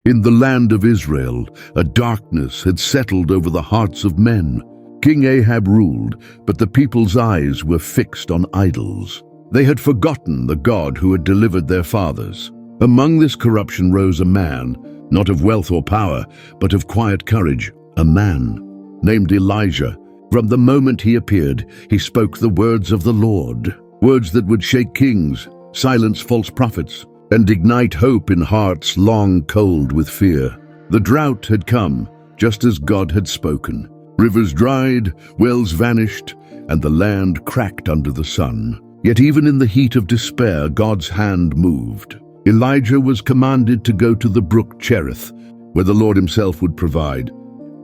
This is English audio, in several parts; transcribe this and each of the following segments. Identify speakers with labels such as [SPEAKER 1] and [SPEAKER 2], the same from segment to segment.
[SPEAKER 1] In the land of Israel, a darkness had settled over the hearts of men. King Ahab ruled, but the people's eyes were fixed on idols. They had forgotten the God who had delivered their fathers. Among this corruption rose a man, not of wealth or power, but of quiet courage, a man named Elijah. From the moment he appeared, he spoke the words of the Lord, words that would shake kings, silence false prophets, and ignite hope in hearts long cold with fear. The drought had come, just as God had spoken. Rivers dried, wells vanished, and the land cracked under the sun. Yet even in the heat of despair, God's hand moved. Elijah was commanded to go to the brook Chariot, where the Lord himself would provide.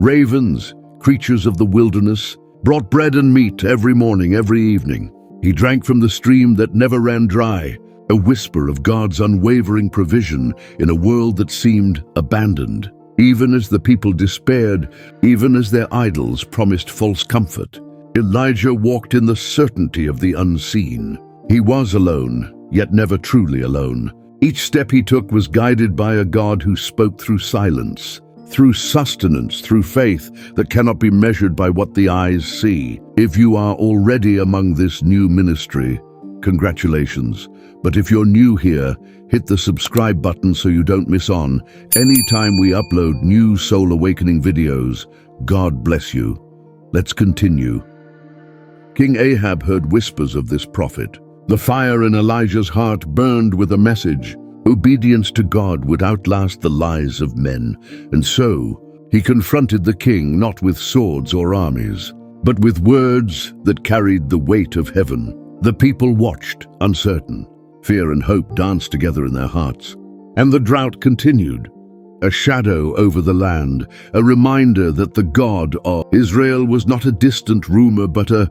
[SPEAKER 1] Ravens, creatures of the wilderness, brought bread and meat every morning, every evening. He drank from the stream that never ran dry, a whisper of God's unwavering provision in a world that seemed abandoned. Even as the people despaired, even as their idols promised false comfort, Elijah walked in the certainty of the unseen. He was alone, yet never truly alone. Each step he took was guided by a God who spoke through silence, through sustenance, through faith that cannot be measured by what the eyes see. If you are already among this new ministry, congratulations. But if you're new here, hit the subscribe button so you don't miss on anytime we upload new soul awakening videos. God bless you. Let's continue. King Ahab heard whispers of this prophet. The fire in Elijah's heart burned with a message. Obedience to God would outlast the lies of men. And so, he confronted the king not with swords or armies, but with words that carried the weight of heaven. The people watched, uncertain. Fear and hope danced together in their hearts. And the drought continued, a shadow over the land, a reminder that the God of Israel was not a distant rumor but a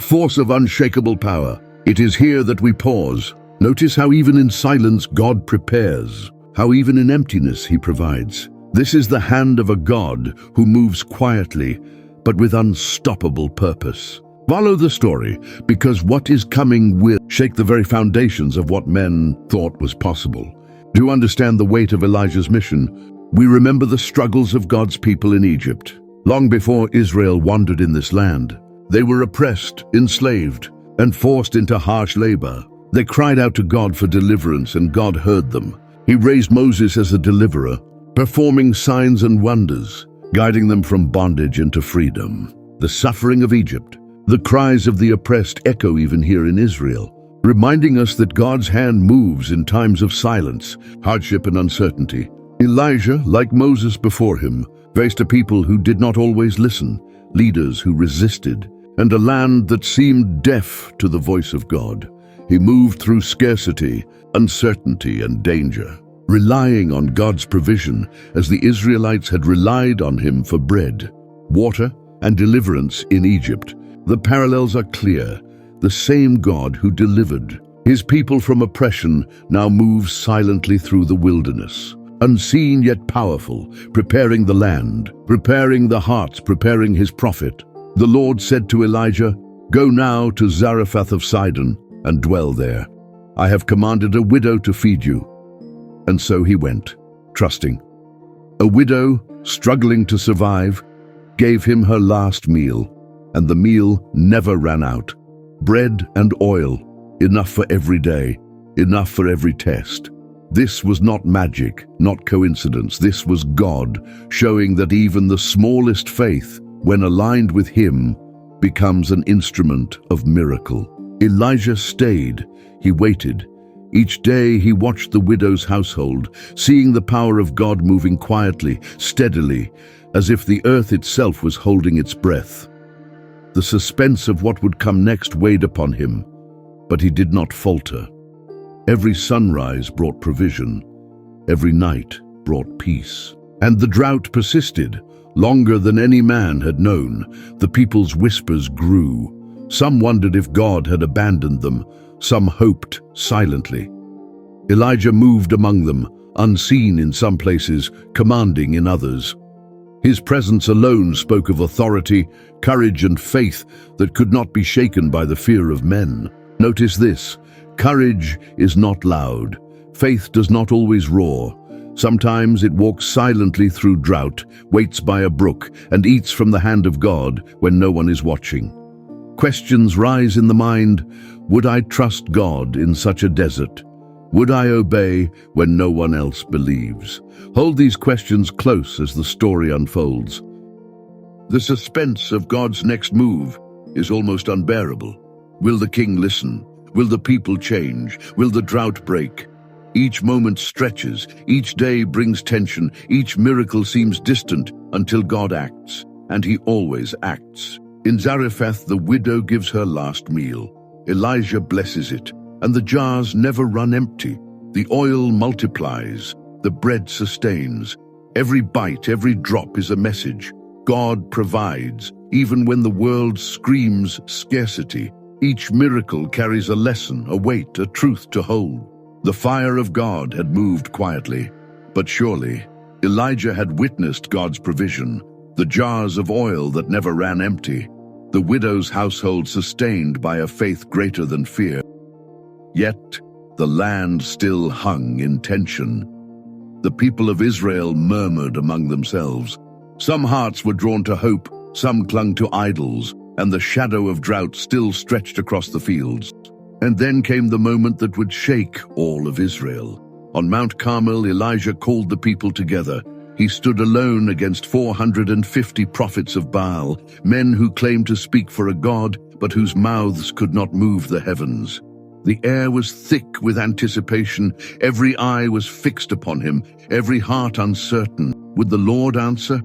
[SPEAKER 1] force of unshakable power. It is here that we pause. Notice how even in silence God prepares, how even in emptiness he provides. This is the hand of a God who moves quietly, but with unstoppable purpose. Follow the story, because what is coming will shake the very foundations of what men thought was possible. To understand the weight of Elijah's mission, we remember the struggles of God's people in Egypt. Long before Israel wandered in this land, they were oppressed, enslaved, and forced into harsh labor. They cried out to God for deliverance, and God heard them. He raised Moses as a deliverer, performing signs and wonders, guiding them from bondage into freedom. The suffering of Egypt, the cries of the oppressed echo even here in Israel, reminding us that God's hand moves in times of silence, hardship, and uncertainty. Elijah, like Moses before him, faced a people who did not always listen, leaders who resisted, and a land that seemed deaf to the voice of God. He moved through scarcity, uncertainty, and danger, relying on God's provision as the Israelites had relied on him for bread, water, and deliverance in Egypt. The parallels are clear. The same God who delivered his people from oppression now moves silently through the wilderness, unseen yet powerful, preparing the land, preparing the hearts, preparing his prophet. The Lord said to Elijah, "Go now to Zarephath of Sidon and dwell there. I have commanded a widow to feed you." And so he went, trusting. A widow, struggling to survive, gave him her last meal, and the meal never ran out. Bread and oil, enough for every day, enough for every test. This was not magic, not coincidence. This was God showing that even the smallest faith, when aligned with him, becomes an instrument of miracle. Elijah stayed. He waited. Each day he watched the widow's household, seeing the power of God moving quietly, steadily, as if the earth itself was holding its breath. The suspense of what would come next weighed upon him, but he did not falter. Every sunrise brought provision. Every night brought peace. And the drought persisted, longer than any man had known. The people's whispers grew. Some wondered if God had abandoned them. Some hoped silently. Elijah moved among them, unseen in some places, commanding in others. His presence alone spoke of authority, courage, and faith that could not be shaken by the fear of men. Notice this: courage is not loud. Faith does not always roar. Sometimes it walks silently through drought, waits by a brook, and eats from the hand of God when no one is watching. Questions rise in the mind. Would I trust God in such a desert? Would I obey when no one else believes? Hold these questions close as the story unfolds. The suspense of God's next move is almost unbearable. Will the king listen? Will the people change? Will the drought break? Each moment stretches, each day brings tension, each miracle seems distant until God acts, and he always acts. In Zarephath, the widow gives her last meal. Elijah blesses it, and the jars never run empty. The oil multiplies, the bread sustains. Every bite, every drop is a message. God provides, even when the world screams scarcity. Each miracle carries a lesson, a weight, a truth to hold. The fire of God had moved quietly, but surely. Elijah had witnessed God's provision, the jars of oil that never ran empty, the widow's household sustained by a faith greater than fear. Yet, the land still hung in tension. The people of Israel murmured among themselves. Some hearts were drawn to hope, some clung to idols, and the shadow of drought still stretched across the fields. And then came the moment that would shake all of Israel. On Mount Carmel, Elijah called the people together. He stood alone against 450 prophets of Baal, men who claimed to speak for a god, but whose mouths could not move the heavens. The air was thick with anticipation. Every eye was fixed upon him, every heart uncertain. Would the Lord answer?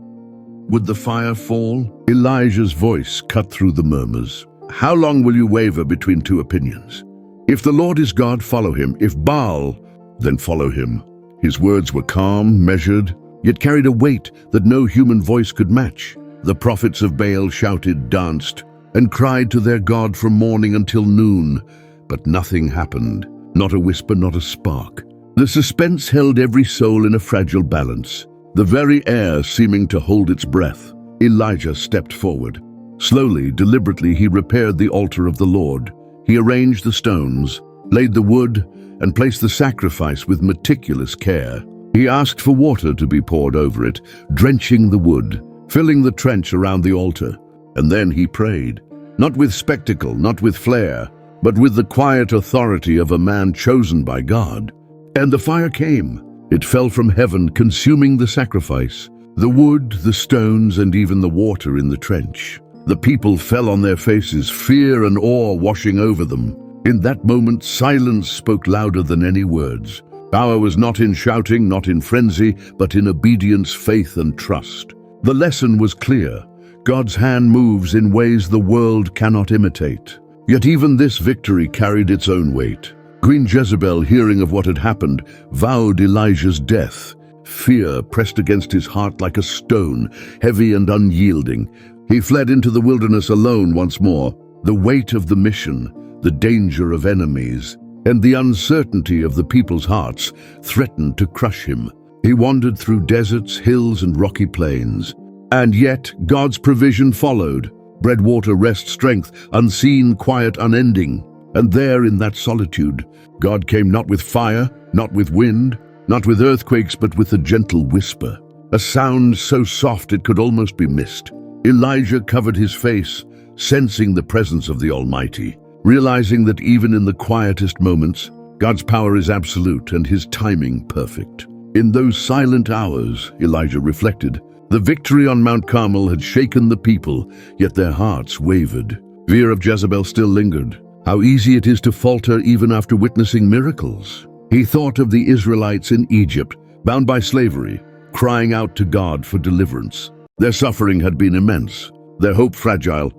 [SPEAKER 1] Would the fire fall? Elijah's voice cut through the murmurs. How long will you waver between two opinions? If the Lord is God, follow him. If Baal, then follow him. His words were calm, measured, yet carried a weight that no human voice could match. The prophets of Baal shouted, danced, and cried to their God from morning until noon, but nothing happened. Not a whisper, not a spark. The suspense held every soul in a fragile balance, the very air seeming to hold its breath. Elijah stepped forward. Slowly, deliberately, he repaired the altar of the Lord. He arranged the stones, laid the wood, and placed the sacrifice with meticulous care. He asked for water to be poured over it, drenching the wood, filling the trench around the altar. And then he prayed, not with spectacle, not with flair, but with the quiet authority of a man chosen by God. And the fire came. It fell from heaven, consuming the sacrifice, the wood, the stones, and even the water in the trench. The people fell on their faces, fear and awe washing over them. In that moment, silence spoke louder than any words. Power was not in shouting, not in frenzy, but in obedience, faith, and trust. The lesson was clear. God's hand moves in ways the world cannot imitate. Yet even this victory carried its own weight. Queen Jezebel, hearing of what had happened, vowed Elijah's death. Fear pressed against his heart like a stone, heavy and unyielding. He fled into the wilderness alone once more. The weight of the mission, the danger of enemies, and the uncertainty of the people's hearts threatened to crush him. He wandered through deserts, hills, and rocky plains. And yet God's provision followed. Bread, water, rest, strength, unseen, quiet, unending. And there in that solitude, God came not with fire, not with wind, not with earthquakes, but with a gentle whisper. A sound so soft it could almost be missed. Elijah covered his face, sensing the presence of the Almighty, realizing that even in the quietest moments, God's power is absolute and his timing perfect. In those silent hours, Elijah reflected, the victory on Mount Carmel had shaken the people, yet their hearts wavered. Fear of Jezebel still lingered. How easy it is to falter even after witnessing miracles. He thought of the Israelites in Egypt, bound by slavery, crying out to God for deliverance. Their suffering had been immense, their hope fragile,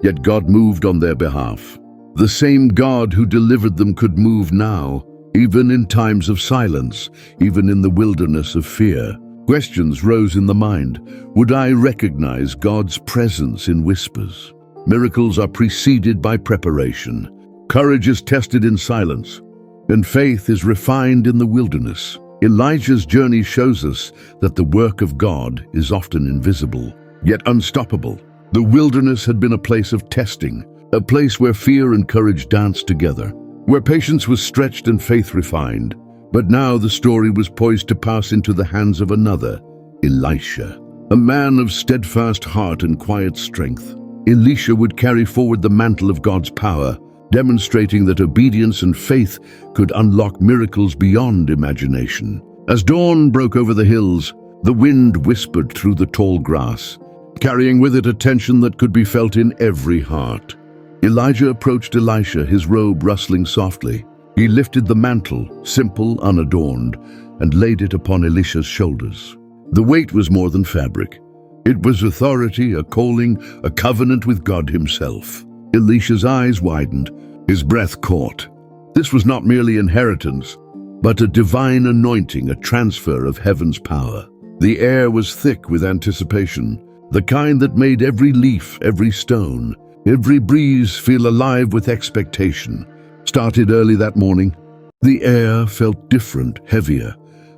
[SPEAKER 1] yet God moved on their behalf. The same God who delivered them could move now, even in times of silence, even in the wilderness of fear. Questions rose in the mind. Would I recognize God's presence in whispers? Miracles are preceded by preparation. Courage is tested in silence, and faith is refined in the wilderness. Elijah's journey shows us that the work of God is often invisible, yet unstoppable. The wilderness had been a place of testing, a place where fear and courage danced together, where patience was stretched and faith refined. But now the story was poised to pass into the hands of another, Elisha, a man of steadfast heart and quiet strength. Elisha would carry forward the mantle of God's power, demonstrating that obedience and faith could unlock miracles beyond imagination. As dawn broke over the hills, the wind whispered through the tall grass, carrying with it a tension that could be felt in every heart. Elijah approached Elisha, his robe rustling softly. He lifted the mantle, simple, unadorned, and laid it upon Elisha's shoulders. The weight was more than fabric. It was authority, a calling, a covenant with God himself. Elisha's eyes widened, his breath caught. This was not merely inheritance, but a divine anointing, a transfer of heaven's power. The air was thick with anticipation, the kind that made every leaf, every stone, every breeze feel alive with expectation. Started early that morning. The air felt different, heavier,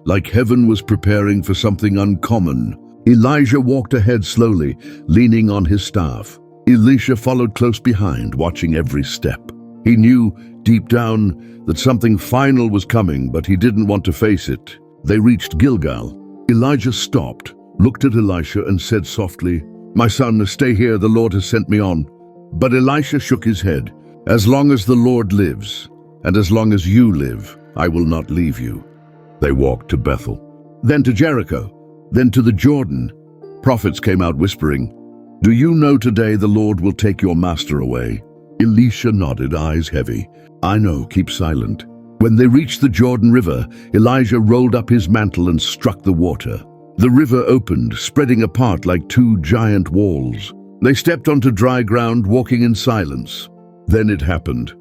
[SPEAKER 1] like heaven was preparing for something uncommon. Elijah walked ahead slowly, leaning on his staff. Elisha followed close behind, watching every step. He knew, deep down, that something final was coming, but he didn't want to face it. They reached Gilgal. Elijah stopped, looked at Elisha and said softly, "My son, stay here, the Lord has sent me on." But Elisha shook his head. "As long as the Lord lives, and as long as you live, I will not leave you." They walked to Bethel, then to Jericho, then to the Jordan. Prophets came out whispering, "Do you know today the Lord will take your master away?" Elisha nodded, eyes heavy. "I know, keep silent." When they reached the Jordan River, Elijah rolled up his mantle and struck the water. The river opened, spreading apart like two giant walls. They stepped onto dry ground, walking in silence. Then it happened.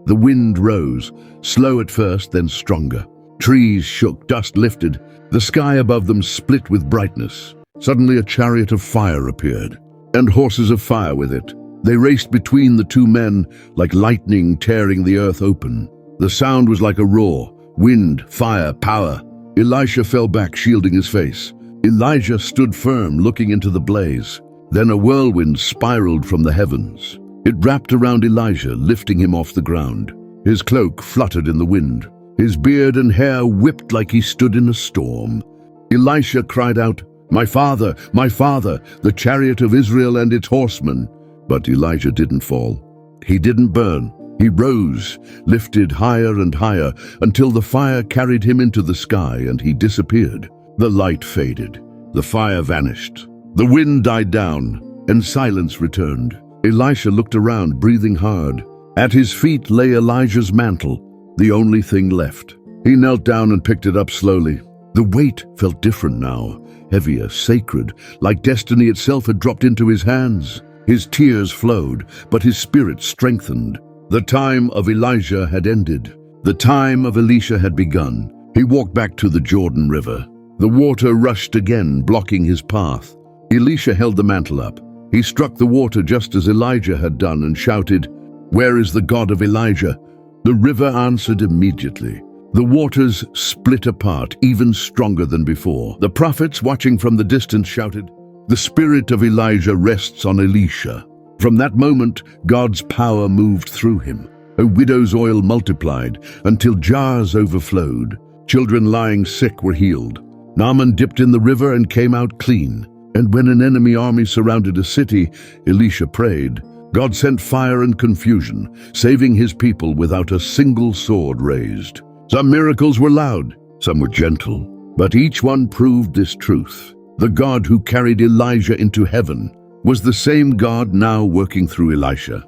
[SPEAKER 1] The wind rose, slow at first, then stronger. Trees shook, dust lifted. The sky above them split with brightness. Suddenly a chariot of fire appeared, and horses of fire with it. They raced between the two men like lightning tearing the earth open. The sound was like a roar. Wind, fire, power. Elisha fell back, shielding his face. Elijah stood firm, looking into the blaze. Then a whirlwind spiraled from the heavens. It wrapped around Elijah, lifting him off the ground. His cloak fluttered in the wind. His beard and hair whipped like he stood in a storm. Elisha cried out, my father, the chariot of Israel and its horsemen." But Elijah didn't fall. He didn't burn. He rose, lifted higher and higher, until the fire carried him into the sky and he disappeared. The light faded. The fire vanished. The wind died down, and silence returned. Elisha looked around, breathing hard. At his feet lay Elijah's mantle, the only thing left. He knelt down and picked it up slowly. The weight felt different now, heavier, sacred, like destiny itself had dropped into his hands. His tears flowed, but his spirit strengthened. The time of Elijah had ended. The time of Elisha had begun. He walked back to the Jordan River. The water rushed again, blocking his path. Elisha held the mantle up. He struck the water just as Elijah had done and shouted, "Where is the God of Elijah?" The river answered immediately. The waters split apart, even stronger than before. The prophets, watching from the distance, shouted, "The spirit of Elijah rests on Elisha." From that moment, God's power moved through him. A widow's oil multiplied until jars overflowed. Children lying sick were healed. Naaman dipped in the river and came out clean. And when an enemy army surrounded a city, Elisha prayed. God sent fire and confusion, saving his people without a single sword raised. Some miracles were loud, some were gentle, but each one proved this truth. The God who carried Elijah into heaven was the same God now working through Elisha.